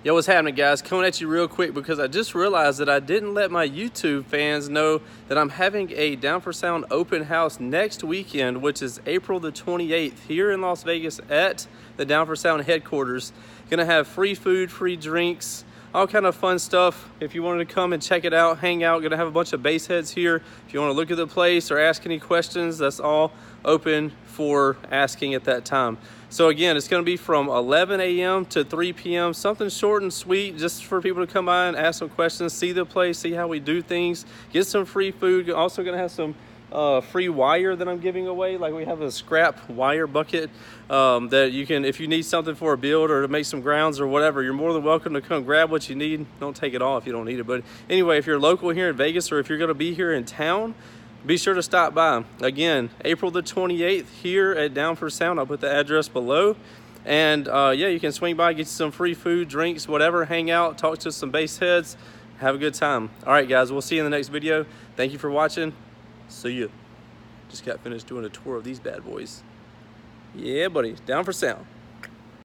Yo, what's happening, guys? Coming at you real quick because I just realized that I didn't let my YouTube fans know that I'm having a Down for Sound open house next weekend, which is April the 28th here in Las Vegas at the Down for Sound headquarters. Gonna have free food, free drinks, all kind of fun stuff. If you wanted to come and check it out, hang out, gonna have a bunch of bass heads here. If you want to look at the place or ask any questions, that's all open for asking at that time. So again, it's going to be from 11 a.m. to 3 p.m. Something short and sweet, just for people to come by and ask some questions, see the place, see how we do things, get some free food. Also going to have some free wire that I'm giving away. Like we have a scrap wire bucket that you can, if you need something for a build or to make some grounds or whatever, you're more than welcome to come grab what you need. Don't take it all if you don't need it. But anyway, if you're local here in Vegas or if you're going to be here in town, be sure to stop by. Again, April the 28th here at Down for Sound. I'll put the address below. And yeah, you can swing by, get you some free food, drinks, whatever, hang out, talk to some bass heads, have a good time. All right, guys, we'll see you in the next video. Thank you for watching. See ya. Just got finished doing a tour of these bad boys. Yeah, buddy, Down for Sound.